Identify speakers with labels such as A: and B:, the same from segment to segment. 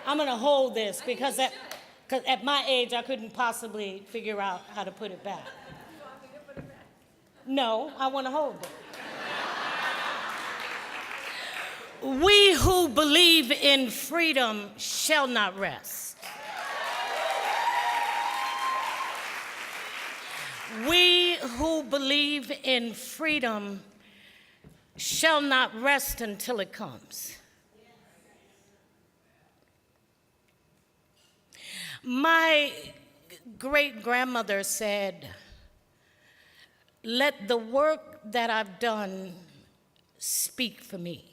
A: I'm going to hold this because at my age, I couldn't possibly figure out how to put it back. No, I want to hold it. We who believe in freedom shall not rest. We who believe in freedom shall not rest until it comes. My great-grandmother said, "Let the work that I've done speak for me."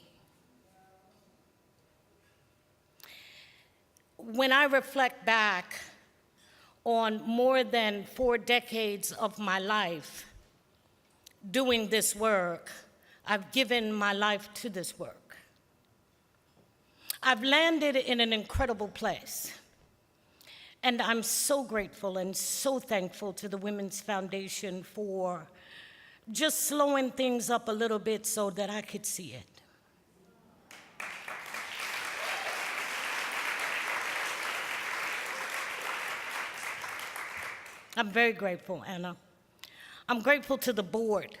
A: When I reflect back on more than 4 decades of my life doing this work, I've given my life to this work. I've landed in an incredible place. And I'm so grateful and so thankful to the Women's Foundation for just slowing things up a little bit so that I could see it. I'm very grateful, Anna. I'm grateful to the board.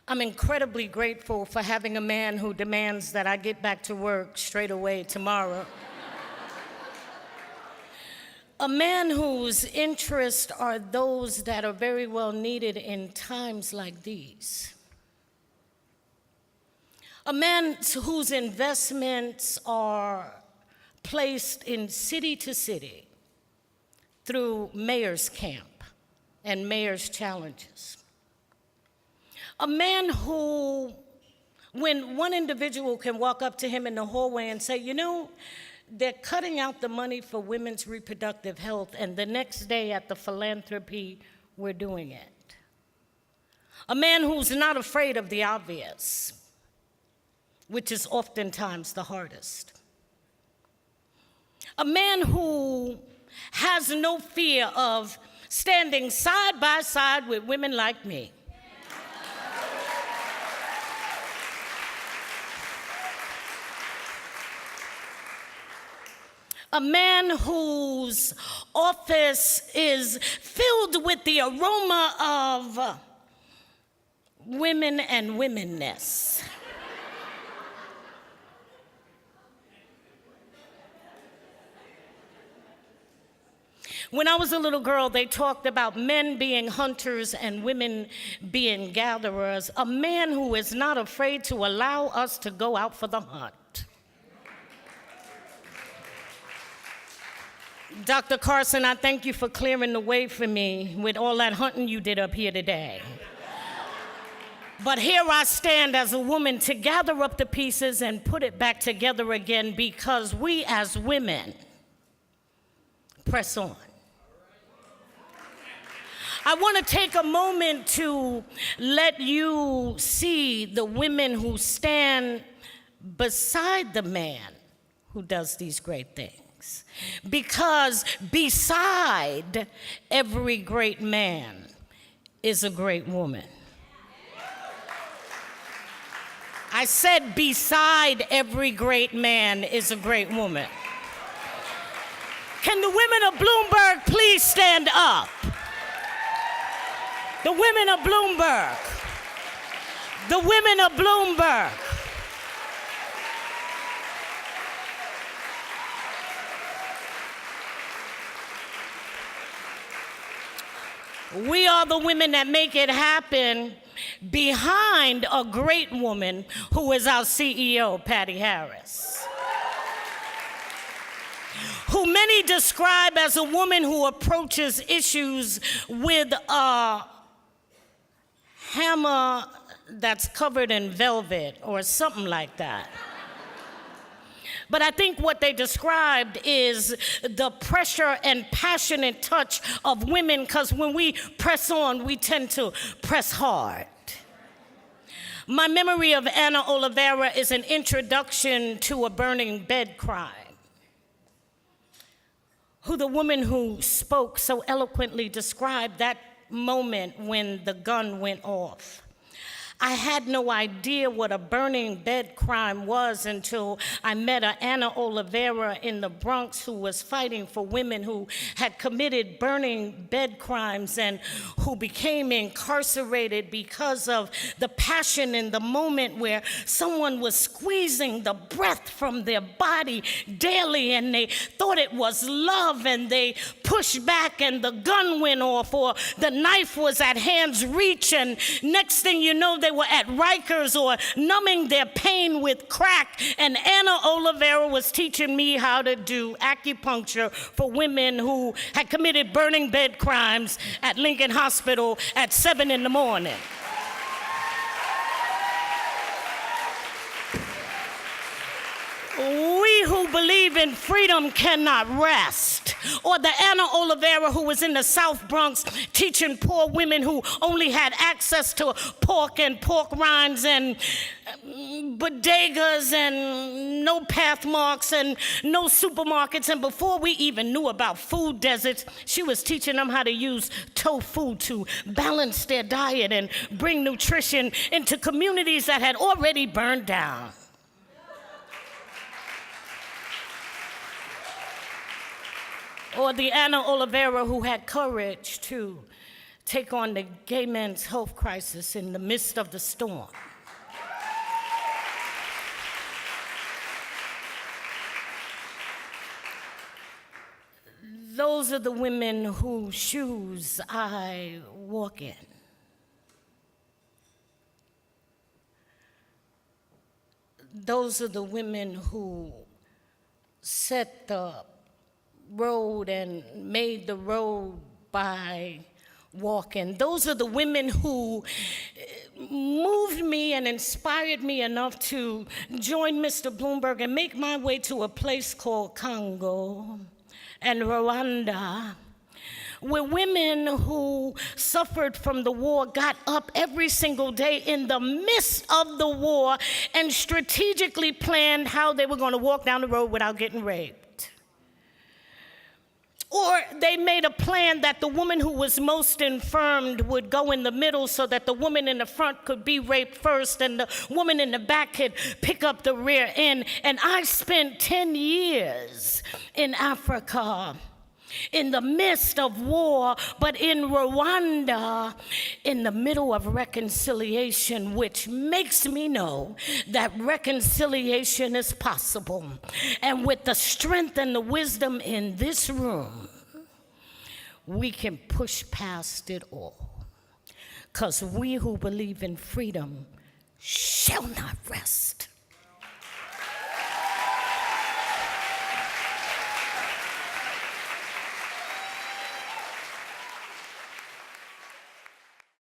A: I'm incredibly grateful for having a man who demands that I get back to work straight away tomorrow. A man whose interests are those that are very well needed in times like these. A man whose investments are placed in city to city through Mayor's Camp and Mayor's Challenges. A man who, when one individual can walk up to him in the hallway and say, "You know, they're cutting out the money for women's reproductive health," and the next day at the philanthropy, we're doing it. A man who's not afraid of the obvious, which is oftentimes the hardest. A man who has no fear of standing side by side with women like me. A man whose office is filled with the aroma of women and womenness. When I was a little girl, they talked about men being hunters and women being gatherers. A man who is not afraid to allow us to go out for the hunt. Dr. Carson, I thank you for clearing the way for me with all that hunting you did up here today. But here I stand as a woman to gather up the pieces and put it back together again, because we as women press on. I want to take a moment to let you see the women who stand beside the man who does these great things. Because beside every great man is a great woman. I said beside every great man is a great woman. Can the women of Bloomberg please stand up? The women of Bloomberg. The women of Bloomberg. We are the women that make it happen behind a great woman who is our CEO, Patty Harris, who many describe as a woman who approaches issues with a hammer that's covered in velvet or something like that. But I think what they described is the pressure and passionate touch of women, because when we press on, we tend to press hard. My memory of Anna Oliveira is an introduction to a burning bed crime, who the woman who spoke so eloquently described that moment when the gun went off. I had no idea what a burning bed crime was until I met Anna Oliveira in the Bronx, who was fighting for women who had committed burning bed crimes and who became incarcerated because of the passion in the moment where someone was squeezing the breath from their body daily and they thought it was love and they pushed back and the gun went off or the knife was at hand's reach and next thing you know they were at Rikers or numbing their pain with crack. And Anna Oliveira was teaching me how to do acupuncture for women who had committed burning bed crimes at Lincoln Hospital at 7 in the morning. We who believe in freedom cannot rest. Or the Anna Oliveira who was in the South Bronx teaching poor women who only had access to pork and pork rinds and bodegas and no pathmarks and no supermarkets. And before we even knew about food deserts, she was teaching them how to use tofu to balance their diet and bring nutrition into communities that had already burned down. Or the Anna Oliveira who had courage to take on the gay men's health crisis in the midst of the storm. Those are the women whose shoes I walk in. Those are the women who set the road and made the road by walking. Those are the women who moved me and inspired me enough to join Mr. Bloomberg and make my way to a place called Congo and Rwanda, where women who suffered from the war got up every single day in the midst of the war and strategically planned how they were going to walk down the road without getting raped. Or they made a plan that the woman who was most infirmed would go in the middle so that the woman in the front could be raped first and the woman in the back could pick up the rear end. And I spent 10 years in Africa in the midst of war, but in Rwanda, in the middle of reconciliation, which makes me know that reconciliation is possible. And with the strength and the wisdom in this room, we can push past it all. Because we who believe in freedom shall